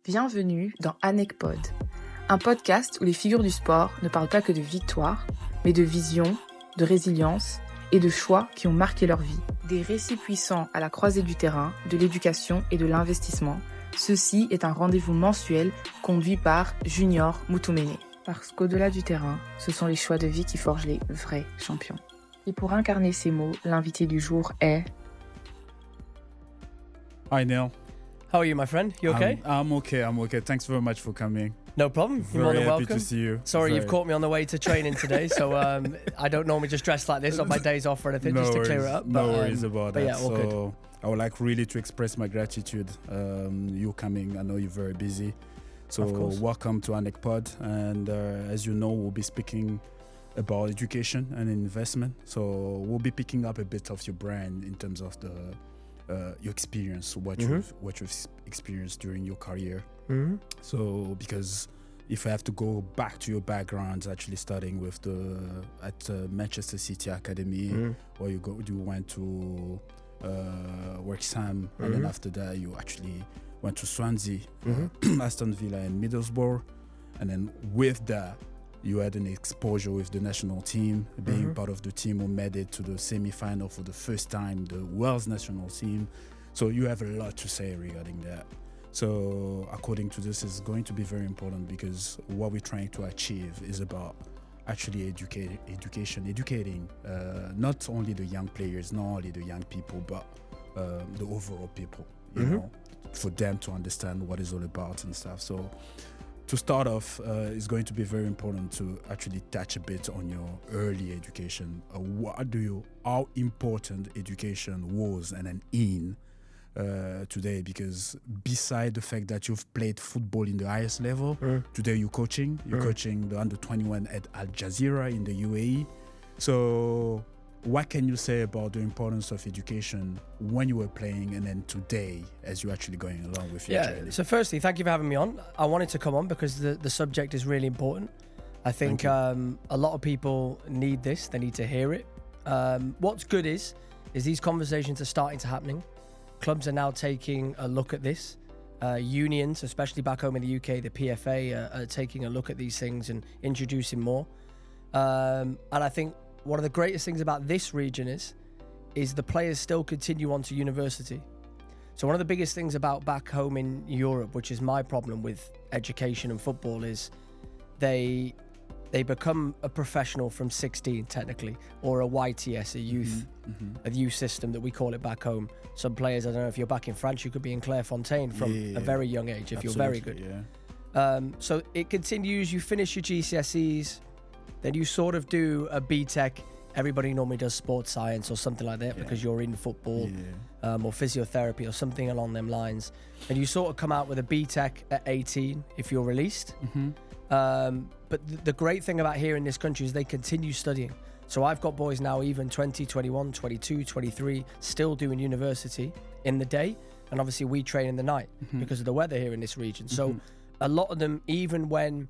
Bienvenue dans AnecPod, un podcast où les figures du sport ne parlent pas que de victoire, mais de vision, de résilience et de choix qui ont marqué leur vie. Des récits puissants à la croisée du terrain, de l'éducation et de l'investissement. Ceci est un rendez-vous mensuel conduit par Junior Moutoumene. Parce qu'au-delà du terrain, ce sont les choix de vie qui forgent les vrais champions. Et pour incarner ces mots, l'invité du jour est... Hi, Neil. How are you, my friend? You okay? I'm okay. Thanks very much for coming. No problem. You're more Very than happy welcome. to see you. Sorry, you've caught me on the way to training today, so I don't normally just dress like this on my days off or anything, just to clear it up. No worries about that. Yeah, all good. So I would like really to express my gratitude. You coming, I know you're very busy. So welcome to AnecPod. And as you know, we'll be speaking about education and investment. So we'll be picking up a bit of your brand in terms of the your experience, what you've experienced during your career. So because if I have to go back to your background, actually starting with at Manchester City Academy, where you went to Wrexham, and then after that you actually went to Swansea, Aston Villa and Middlesbrough, and then with that you had an exposure with the national team, being part of the team who made it to the semi-final for the first time, the Wales national team. So you have a lot to say regarding that. So according to this, it's going to be very important because what we're trying to achieve is about actually educating not only the young players, not only the young people, but the overall people, you know, for them to understand what it's all about and stuff. So to start off, it's going to be very important to actually touch a bit on your early education. How important education was and then today, because beside the fact that you've played football in the highest level, today you're coaching the under-21 at JAZIRA in the UAE. So what can you say about the importance of education when you were playing and then today as you're actually going along with your journey? So firstly, thank you for having me on. I wanted to come on because the subject is really important. I think a lot of people need this. They need to hear it. What's good is these conversations are starting to happening. Clubs are now taking a look at this. Unions, especially back home in the UK, the PFA, are taking a look at these things and introducing more. And I think one of the greatest things about this region is the players still continue on to university. So one of the biggest things about back home in Europe, which is my problem with education and football, is they become a professional from 16 technically, or a YTS, a youth system that we call it back home. Some players, I don't know if you're back in France, you could be in Clairefontaine from a very young age if you're very good. So it continues, you finish your GCSEs, then you sort of do a BTEC. Everybody normally does sports science or something like that because you're in football or physiotherapy or something along them lines. And you sort of come out with a BTEC at 18 if you're released. But the great thing about here in this country is they continue studying. So I've got boys now even 20, 21, 22, 23 still doing university in the day. And obviously we train in the night because of the weather here in this region. So a lot of them, even when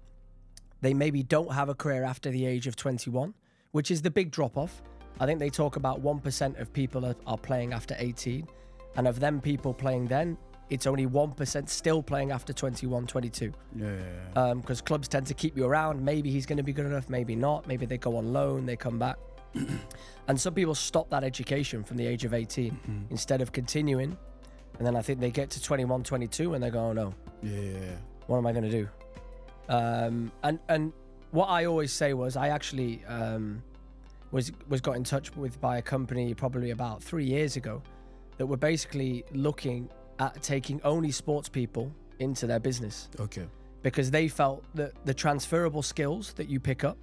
they maybe don't have a career after the age of 21, which is the big drop-off. I think they talk about 1% of people are playing after 18. And of them people playing then, it's only 1% still playing after 21, 22. Because clubs tend to keep you around. Maybe he's going to be good enough, maybe not. Maybe they go on loan, they come back. And some people stop that education from the age of 18 instead of continuing. And then I think they get to 21, 22 and they go, oh no, what am I going to do? And what I always say was I actually was got in touch with by a company probably about 3 years ago that were basically looking at taking only sports people into their business. Because they felt that the transferable skills that you pick up,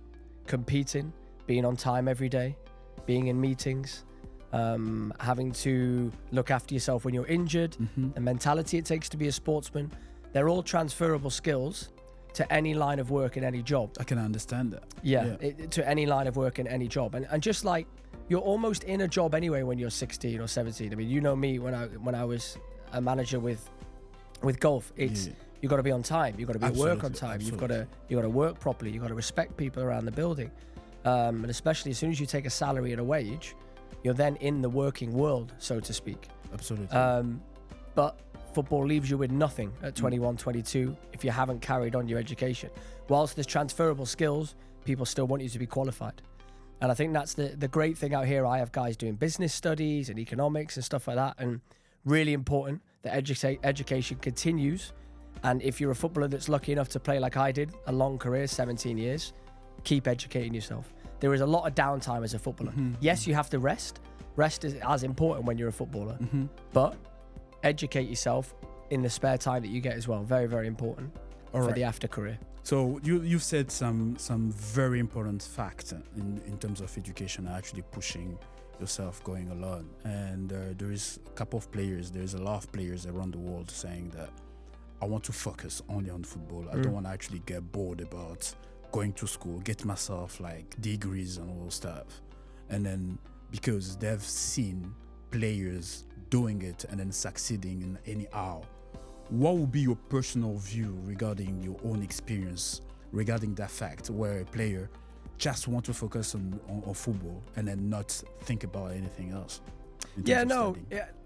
competing, being on time every day, being in meetings, having to look after yourself when you're injured, the mentality it takes to be a sportsman, they're all transferable skills to any line of work in any job. I can understand that. To any line of work in any job. And just like, you're almost in a job anyway when you're 16 or 17. I mean, you know me, when I was a manager with golf, it's you got to be on time, you got to be at work on time, you got to work properly, you got to respect people around the building, and especially as soon as you take a salary and a wage, you're then in the working world, so to speak. Absolutely. But football leaves you with nothing at 21, 22 if you haven't carried on your education. Whilst there's transferable skills, people still want you to be qualified. And I think that's the great thing out here. I have guys doing business studies and economics and stuff like that, and really important that education continues. And if you're a footballer that's lucky enough to play like I did, a long career, 17 years, keep educating yourself. There is a lot of downtime as a footballer. Yes, you have to rest. Rest is as important when you're a footballer, but educate yourself in the spare time that you get as well. Very, very important for the after career. So you've said some very important facts in terms of education, actually pushing yourself going along. And there is a couple of players, there's a lot of players around the world saying that I want to focus only on football. I don't want to actually get bored about going to school, get myself like degrees and all stuff. And then because they've seen players doing it and then succeeding in anyhow. What would be your personal view regarding your own experience regarding that fact where a player just want to focus on football and then not think about anything else?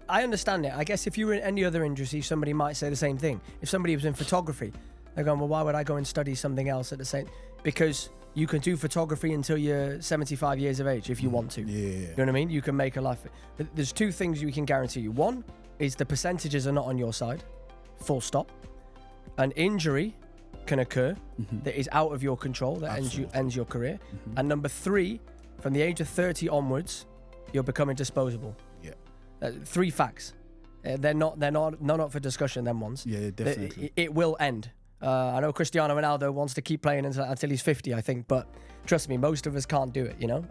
I understand it. I guess if you were in any other industry, somebody might say the same thing. If somebody was in photography, they're going, well, why would I go and study something else at the same? Because you can do photography until you're 75 years of age if you want to. You know what I mean? You can make a life. But there's two things we can guarantee you. One is the percentages are not on your side. Full stop. An injury can occur that is out of your control, that ends your career. And number three, from the age of 30 onwards, you're becoming disposable. Three facts. They're not up for discussion, them ones. Yeah, definitely. It will end. I know Cristiano Ronaldo wants to keep playing until he's 50, I think, but trust me, most of us can't do it, you know?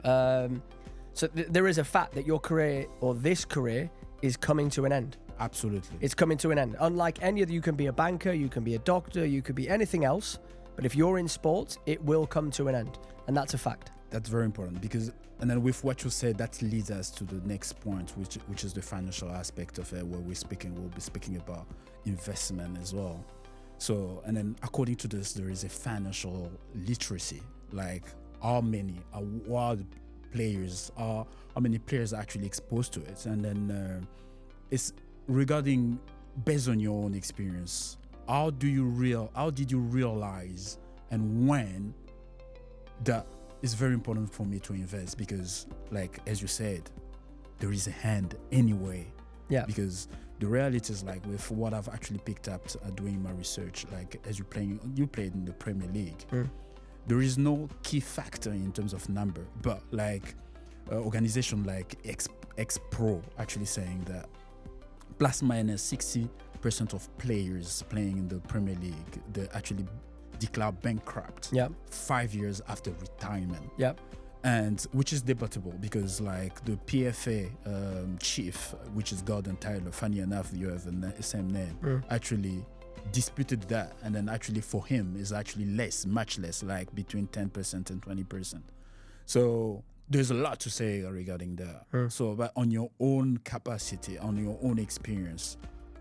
So there is a fact that your career, or this career, is coming to an end. Absolutely. It's coming to an end. Unlike any other, you can be a banker, you can be a doctor, you could be anything else, but if you're in sports, it will come to an end, and that's a fact. That's very important because, and then with what you said, that leads us to the next point, which is the financial aspect of it, where we'll be speaking about investment as well. So, and then according to this, there is a financial literacy, like how many players are actually exposed to it, and then it's regarding, based on your own experience, how did you realize and when that it's very important for me to invest? Because, like as you said, there is a hand anyway. Yeah. Because the reality is, like, with what I've actually picked up doing my research, like as you played in the Premier League, there is no key factor in terms of number, but like organization like X-Pro actually saying that plus minus 60% of players playing in the Premier League, they actually declare bankrupt 5 years after retirement. And which is debatable because, like, the PFA chief, which is Gordon Tyler, funny enough, you have the same name, actually disputed that, and then actually for him is actually much less, like between 10% and 20%. So there's a lot to say regarding that. So, but on your own capacity, on your own experience,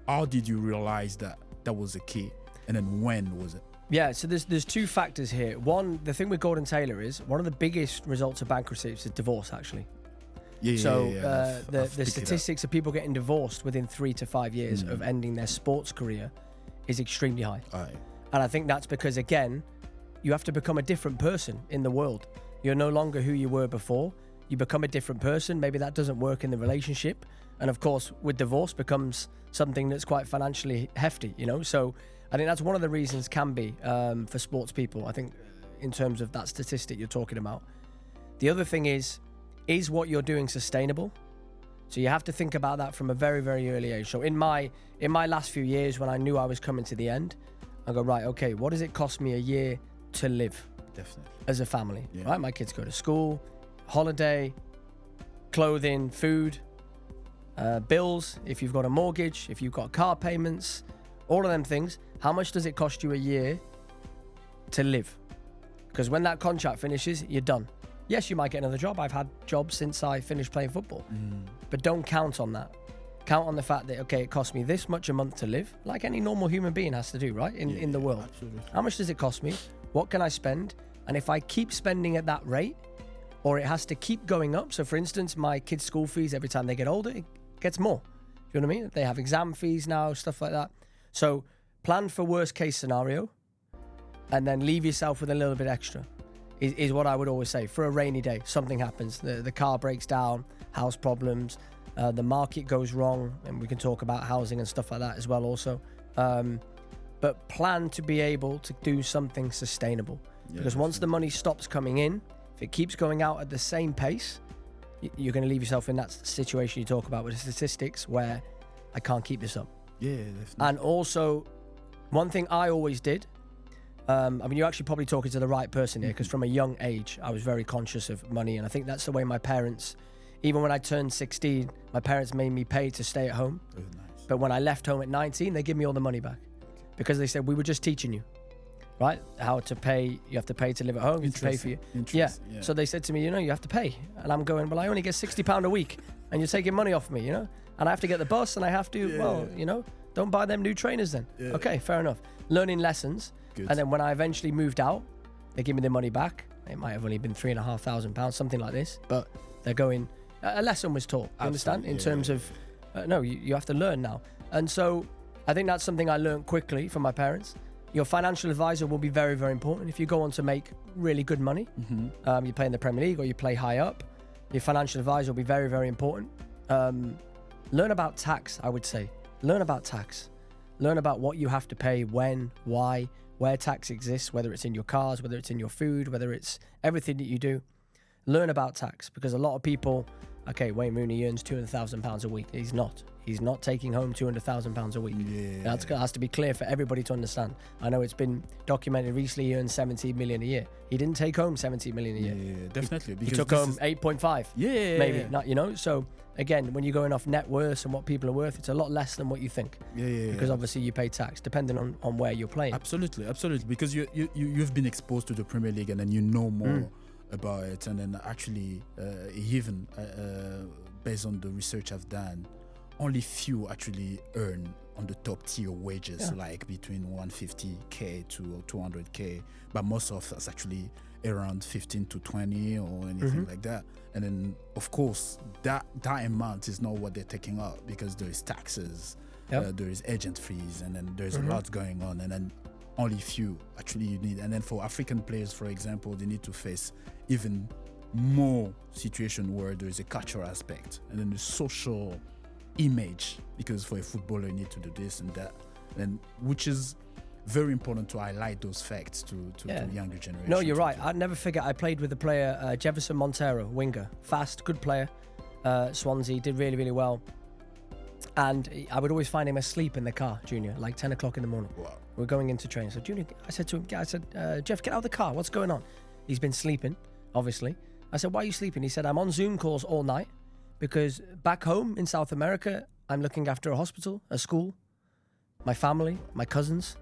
how did you realize that was the key, and then when was it? Yeah, so there's two factors here. One, the thing with Gordon Taylor is one of the biggest results of bankruptcy is divorce, actually. The statistics of people getting divorced within 3 to 5 years of ending their sports career is extremely high. And I think that's because, again, you have to become a different person in the world. You're no longer who you were before. You become a different person. Maybe that doesn't work in the relationship. And of course, with divorce becomes something that's quite financially hefty, you know? So I think that's one of the reasons can be for sports people, I think, in terms of that statistic you're talking about. The other thing is what you're doing sustainable? So you have to think about that from a very, very early age. So in my last few years, when I knew I was coming to the end, I go, right, okay, what does it cost me a year to live? Definitely. As a family, right? My kids go to school, holiday, clothing, food, bills, if you've got a mortgage, if you've got car payments, all of them things. How much does it cost you a year to live? Because when that contract finishes, you're done. Yes, you might get another job. I've had jobs since I finished playing football. But don't count on that. Count on the fact that, okay, it costs me this much a month to live, like any normal human being has to do, right? In the world. Absolutely. How much does it cost me? What can I spend? And if I keep spending at that rate, or it has to keep going up. So for instance, my kids' school fees, every time they get older, it gets more. you know what I mean? They have exam fees now, stuff like that. So plan for worst case scenario and then leave yourself with a little bit extra is what I would always say. For a rainy day, something happens. The car breaks down, house problems, the market goes wrong, and we can talk about housing and stuff like that as well also. But plan to be able to do something sustainable. Because once the money stops coming in, if it keeps going out at the same pace, you're going to leave yourself in that situation you talk about with the statistics where I can't keep this up. Yeah, definitely. And also, one thing I always did, I mean, you're actually probably talking to the right person here, because from a young age, I was very conscious of money. And I think that's the way my parents, even when I turned 16, my parents made me pay to stay at home. Oh, nice. But when I left home at 19, they give me all the money back. Because they said, we were just teaching you, right? How to pay. You have to pay to live at home. You have to pay for you. Yeah. So they said to me, you have to pay. And I'm going, well, I only get £60 a week and you're taking money off me, And I have to get the bus and I have to, don't buy them new trainers then. Yeah. Okay, fair enough. Learning lessons. Good. And then when I eventually moved out, they give me the money back. It might have only been £3,500, something like this. But they're going, a lesson was taught, you understand? In terms of, no, you have to learn now. And so I think that's something I learned quickly from my parents. Your financial advisor will be very, very important. If you go on to make really good money, you play in the Premier League or you play high up, your financial advisor will be very, very important. Learn about tax, I would say. Learn about tax. Learn about what you have to pay, when, why, where tax exists, whether it's in your cars, whether it's in your food, whether it's everything that you do. Learn about tax, because a lot of people, okay, Wayne Rooney earns £200,000 a week. He's not. He's not taking home £200,000 a week. Yeah. That has to be clear for everybody to understand. I know it's been documented recently. He earns 17 million a year. He didn't take home 17 million a year. Yeah, definitely. He took home 8.5. Yeah, maybe not. So again, when you're going off net worth and what people are worth, it's a lot less than what you think. Because obviously you pay tax depending on where you're playing. Absolutely. Because you've been exposed to the Premier League and then you know more about it, and then actually even based on the research I've done, only few actually earn on the top tier wages, like between 150k to 200k, but most of us actually around 15 to 20 or anything like that. And then of course that amount is not what they're taking out, because there is taxes, there is agent fees, and then there's a lot going on, and then only few actually you need. And then for African players, for example, they need to face even more situation where there is a cultural aspect and then the social image, because for a footballer you need to do this and that, and which is very important to highlight those facts to younger generation. No, you're right. I'd never forget, I played with the player Jefferson Montero, winger, fast, good player. Swansea, did really, really well. And I would always find him asleep in the car, Junior, like 10 o'clock in the morning. Wow. We're going into training. So Junior, I said to him, Jeff, get out of the car. What's going on? He's been sleeping, obviously. I said, why are you sleeping? He said, I'm on Zoom calls all night, because back home in South America, I'm looking after a hospital, a school, my family, my cousins.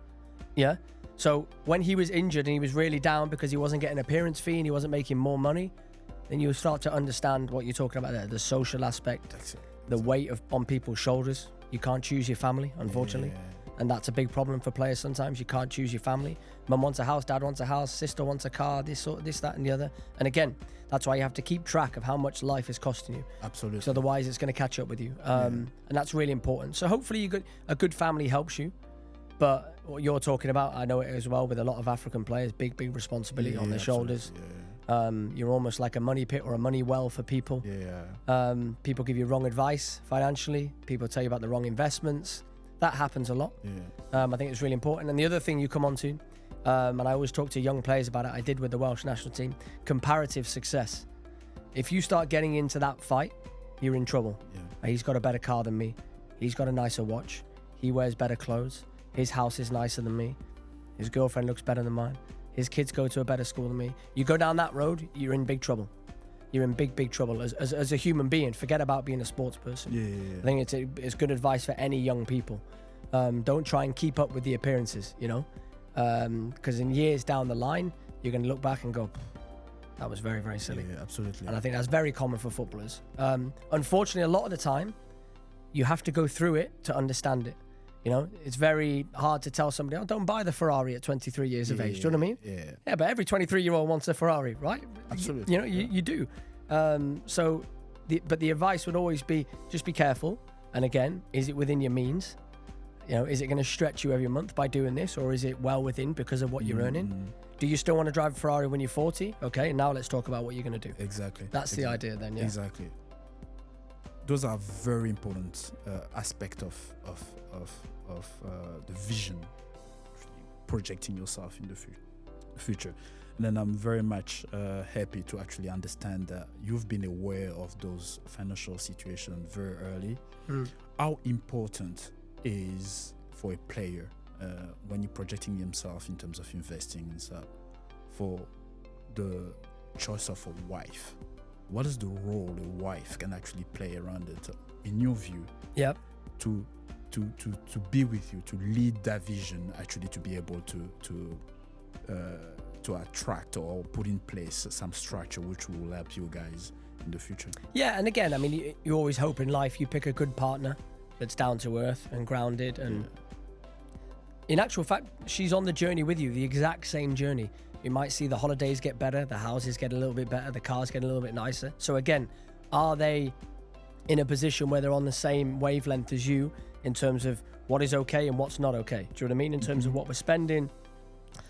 Yeah. So when he was injured and he was really down because he wasn't getting appearance fee and he wasn't making more money, then you start to understand what you're talking about there, the social aspect, the weight on people's shoulders. You can't choose your family, unfortunately. And that's a big problem for players sometimes. You can't choose your family. Mum wants a house, dad wants a house, sister wants a car, this, that, and the other. And again, that's why you have to keep track of how much life is costing you. Absolutely. So otherwise it's going to catch up with you. And that's really important. So hopefully a good family helps you. But what you're talking about, I know it as well with a lot of African players, big responsibility on their shoulders. You're almost like a money pit or a money well for people. People give you wrong advice financially. People tell you about the wrong investments. That happens a lot. I think it's really important. And the other thing you come on to, and I always talk to young players about it, I did with the Welsh national team, comparative success. If you start getting into that fight, you're in trouble. He's got a better car than me. He's got a nicer watch. He wears better clothes. His house is nicer than me. His girlfriend looks better than mine. His kids go to a better school than me. You go down that road, you're in big trouble. You're in big trouble as a human being. Forget about being a sports person. I think it's good advice for any young people. Don't try and keep up with the appearances, because in years down the line, you're going to look back and go, that was very, very silly. Absolutely. And I think that's very common for footballers. Unfortunately, a lot of the time, you have to go through it to understand it. It's very hard to tell somebody, don't buy the Ferrari at 23 years of age. Do you know what I mean? Yeah, but every 23-year-old wants a Ferrari, right? Absolutely. You do. But the advice would always be, just be careful And again, is it within your means? Is it going to stretch you every month by doing this, or is it well within because of what you're earning? Do you still want to drive a Ferrari when you're 40? Okay, now let's talk about what you're going to do. Exactly. That's the idea then, yeah. Exactly. Those are very important aspect of the vision, projecting yourself in the future. And then I'm very much happy to actually understand that you've been aware of those financial situations very early. How important is for a player when you're projecting himself in terms of investing and stuff, for the choice of a wife? What is the role a wife can actually play around it, in your view? Yep. To be with you, to lead that vision, actually to be able to attract or put in place some structure which will help you guys in the future. Yeah, and again, I mean, you always hope in life you pick a good partner that's down to earth and grounded, and in actual fact, she's on the journey with you, the exact same journey. You might see the holidays get better, the houses get a little bit better, the cars get a little bit nicer. So again, are they in a position where they're on the same wavelength as you in terms of what is okay and what's not okay? Do you know what I mean? In terms of what we're spending.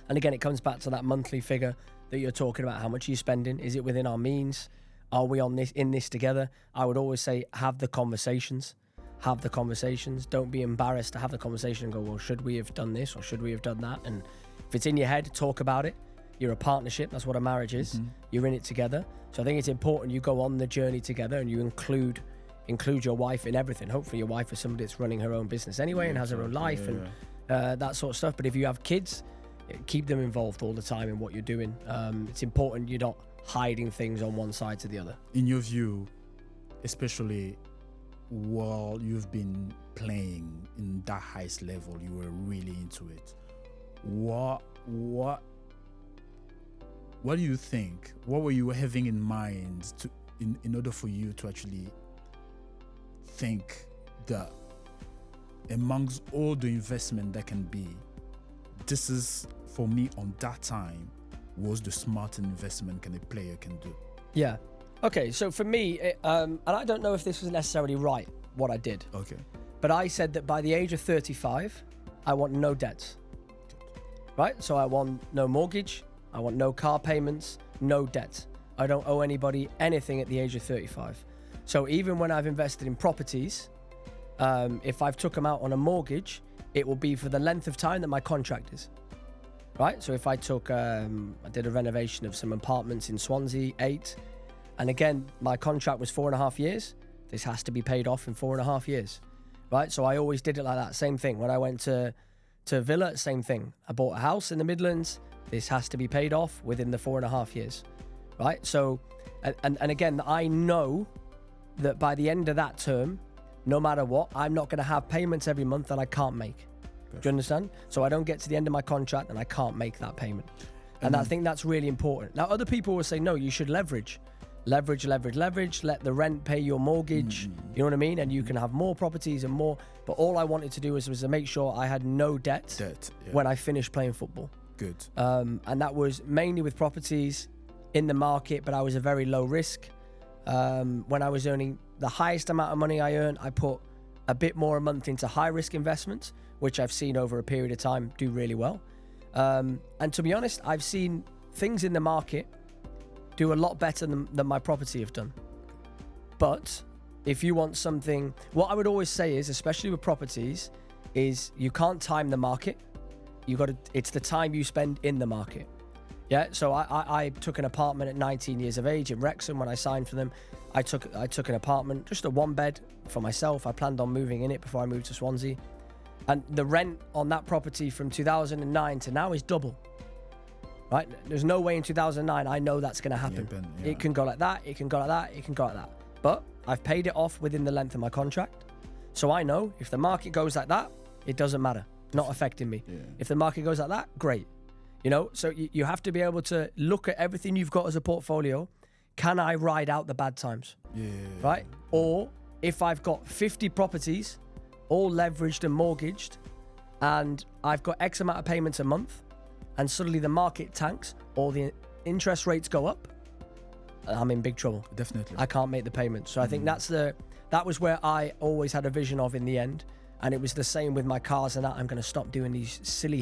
And again, it comes back to that monthly figure that you're talking about. How much are you spending? Is it within our means? Are we in this together? I would always say, have the conversations. Have the conversations. Don't be embarrassed to have the conversation and go, well, should we have done this or should we have done that? And if it's in your head, talk about it. You're a partnership. That's what a marriage is. You're in it together. So I think it's important you go on the journey together and you include your wife in everything. Hopefully your wife is somebody that's running her own business anyway and has her own life and that sort of stuff. But if you have kids, keep them involved all the time in what you're doing. It's important you're not hiding things on one side to the other. In your view, especially while you've been playing in that highest level, you were really into it. What do you think? What were you having in mind in order for you to actually think that amongst all the investment that can be, this is, for me, on that time, was the smart investment a player can do? Yeah. Okay, so for me, and I don't know if this was necessarily right, what I did. Okay. But I said that by the age of 35, I want no debts. Right? So I want no mortgage, I want no car payments, no debt. I don't owe anybody anything at the age of 35. So even when I've invested in properties, if I've took them out on a mortgage, it will be for the length of time that my contract is. Right? So if I took, I did a renovation of some apartments in Swansea, 8, and again, my contract was 4.5 years. This has to be paid off in 4.5 years. Right? So I always did it like that. Same thing. When I went to Villa, same thing. I bought a house in the Midlands. This has to be paid off within the 4.5 years. Right? So, and again, I know that by the end of that term, no matter what, I'm not going to have payments every month that I can't make. Do you understand? So I don't get to the end of my contract and I can't make that payment. And I think that's really important. Now, other people will say, no, you should leverage. Leverage, let the rent pay your mortgage. You know what I mean? And you can have more properties and more. But all I wanted to do was to make sure I had no debt when I finished playing football. Good. And that was mainly with properties in the market, but I was a very low risk. When I was earning the highest amount of money I earned, I put a bit more a month into high risk investments, which I've seen over a period of time do really well. And to be honest, I've seen things in the market do a lot better than my property have done. But if you want something, what I would always say is, especially with properties, is you can't time the market. It's the time you spend in the market. Yeah, so I took an apartment at 19 years of age in Wrexham when I signed for them. I took an apartment, just a 1-bed for myself. I planned on moving in it before I moved to Swansea. And the rent on that property from 2009 to now is double. Right? There's no way in 2009 I know that's going to happen. Yeah. It can go like that, it can go like that, it can go like that. But I've paid it off within the length of my contract. So I know if the market goes like that, it doesn't matter. Not affecting me. Yeah. If the market goes like that, great. You know, so you have to be able to look at everything you've got as a portfolio. Can I ride out the bad times? Yeah. Right? Or if I've got 50 properties, all leveraged and mortgaged, and I've got X amount of payments a month, and suddenly the market tanks or the interest rates go up, I'm in big trouble. Definitely. I can't make the payment. So I think that was where I always had a vision of in the end. And it was the same with my cars and that. I'm going to stop doing these silly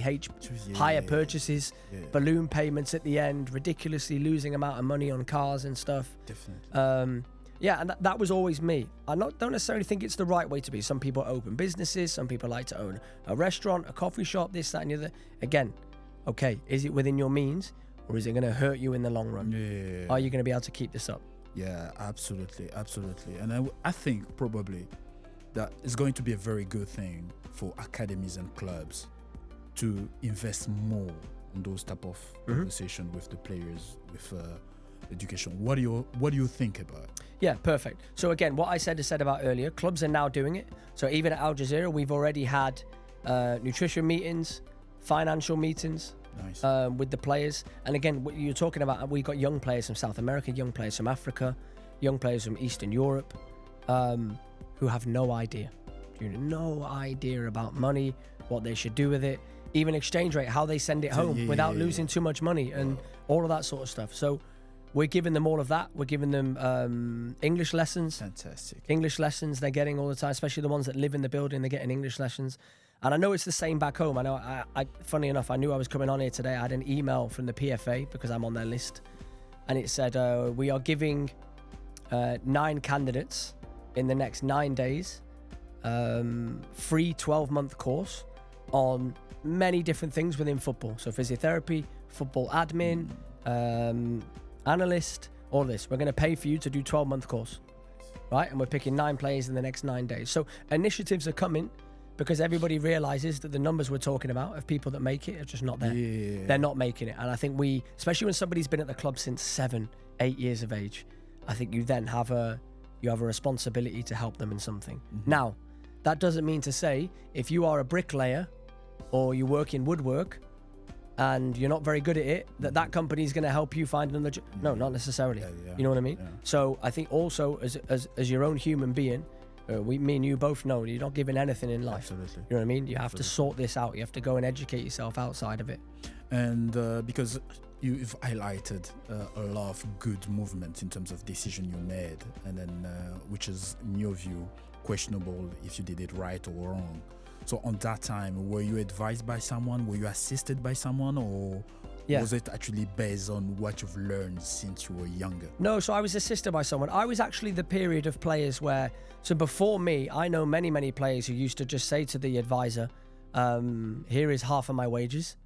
hire purchases, balloon payments at the end, ridiculously losing amount of money on cars and stuff. Definitely. And that was always me. I don't necessarily think it's the right way to be. Some people open businesses. Some people like to own a restaurant, a coffee shop, this, that, and the other. Again, okay, is it within your means or is it going to hurt you in the long run? Yeah. Are you going to be able to keep this up? Yeah, absolutely. And I think probably that it's going to be a very good thing for academies and clubs to invest more in those type of conversation with the players, with education. What do you think about it? Yeah, perfect. So again, what I said about earlier, clubs are now doing it. So even at Al Jazeera, we've already had nutrition meetings, financial meetings. Nice. With the players. And again, what you're talking about, we've got young players from South America, young players from Africa, young players from Eastern Europe, who have no idea about money, what they should do with it, even exchange rate, how they send it home without losing too much money, and all of that sort of stuff. So we're giving them all of that. We're giving them English lessons. Fantastic. English lessons they're getting all the time, especially the ones that live in the building. They're getting English lessons. And I know it's the same back home. I know, funny enough, I knew I was coming on here today. I had an email from the PFA because I'm on their list. And it said, we are giving 9 candidates in the next 9 days, free 12-month course on many different things within football. So physiotherapy, football admin, analyst, all this. We're going to pay for you to do 12-month course, right? And we're picking 9 players in the next 9 days. So initiatives are coming, because everybody realizes that the numbers we're talking about of people that make it are just not there. Yeah. They're not making it. And I think especially when somebody's been at the club since 7, 8 years of age, I think you then have a responsibility to help them in something. Now, that doesn't mean to say if you are a bricklayer or you work in woodwork and you're not very good at it, that company is going to help you find another job. No, not necessarily. You know what I mean? Yeah. So I think also as your own human being, me and you both know you're not given anything in life. Absolutely. You know what I mean? You have to sort this out. You have to go and educate yourself outside of it. And because you've highlighted a lot of good movement in terms of decision you made, and then which is, in your view, questionable if you did it right or wrong. So on that time, were you advised by someone? Were you assisted by someone? Or was it actually based on what you've learned since you were younger? No, so I was assisted by someone. I was actually the period of players where, so before me, I know many, many players who used to just say to the advisor, here is half of my wages.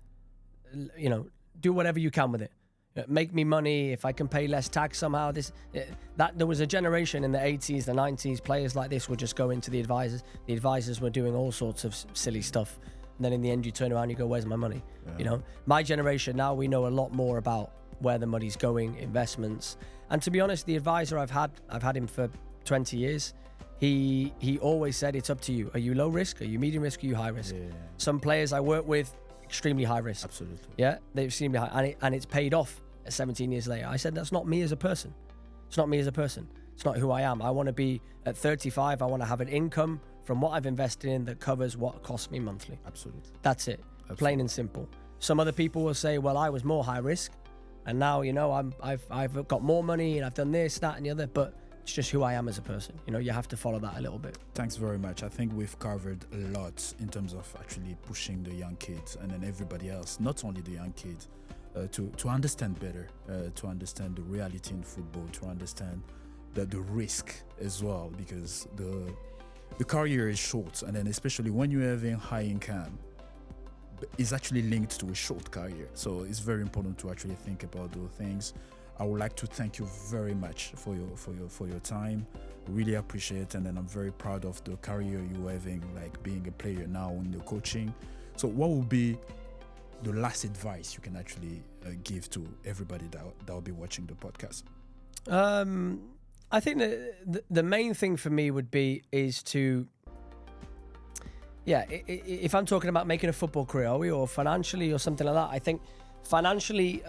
You know, do whatever you can with it. Make me money if I can pay less tax somehow. There was a generation in the 80s, the 90s, players like this would just go into the advisors. The advisors were doing all sorts of silly stuff. And then in the end, you turn around and you go, where's my money? Yeah. You know, my generation now, we know a lot more about where the money's going, investments. And to be honest, the advisor I've had him for 20 years. He always said, it's up to you. Are you low risk? Are you medium risk? Are you high risk? Yeah. Some players I work with, extremely high risk. Absolutely. Yeah, they're extremely high. And it's paid off 17 years later. I said, that's not me as a person. It's not me as a person. It's not who I am. I want to be at 35. I want to have an income from what I've invested in that covers what costs me monthly. Absolutely. That's it. Absolutely. Plain and simple. Some other people will say, well, I was more high risk and now, you know, I've got more money and I've done this, that and the other, but it's just who I am as a person. You know, you have to follow that a little bit. Thanks very much. I think we've covered a lot in terms of actually pushing the young kids and then everybody else, not only the young kids, to understand better, to understand the reality in football, to understand the risk as well, because the career is short, and then especially when you're having high income, it's actually linked to a short career. So it's very important to actually think about those things. I would like to thank you very much for your time. Really appreciate it, and then I'm very proud of the career you're having, like being a player now in the coaching. So what would be the last advice you can actually give to everybody that will be watching the podcast? I think the main thing for me would be is to, if I'm talking about making a football career, or financially or something like that, I think financially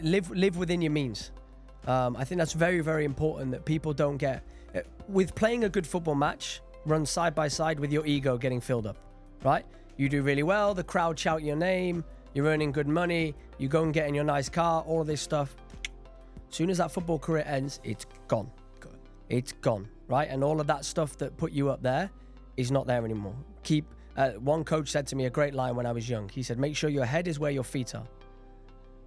live within your means. I think that's very, very important that people don't get, with playing a good football match, run side by side with your ego getting filled up, right? You do really well, the crowd shout your name, you're earning good money, you go and get in your nice car, all of this stuff. As soon as that football career ends, it's gone. It's gone, right? And all of that stuff that put you up there is not there anymore. One coach said to me a great line when I was young. He said, make sure your head is where your feet are.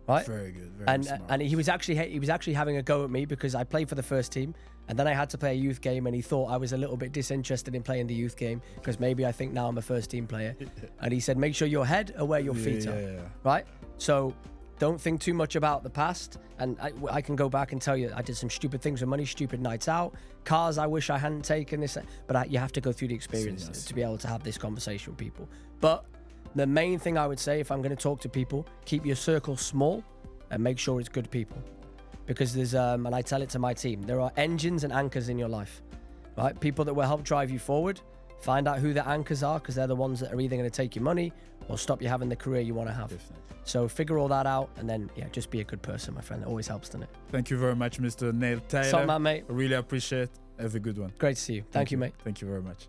Right? Very good. Very smart. And he was actually having a go at me because I played for the first team, and then I had to play a youth game, and he thought I was a little bit disinterested in playing the youth game because maybe I think now I'm a first team player. And he said, make sure your head are where your feet are. Right? So don't think too much about the past. And I can go back and tell you I did some stupid things with money, stupid nights out, cars I wish I hadn't taken, this, but you have to go through the experience to be able to have this conversation with people. But the main thing I would say, if I'm going to talk to people, keep your circle small and make sure it's good people. Because there's, and I tell it to my team, there are engines and anchors in your life, right? People that will help drive you forward. Find out who the anchors are, because they're the ones that are either going to take your money or stop you having the career you want to have. Definitely. So figure all that out, and then, just be a good person, my friend. It always helps, doesn't it? Thank you very much, Mr. Neil Taylor. Top man, mate. I really appreciate it. Have a good one. Great to see you. Thank you, mate. Thank you very much.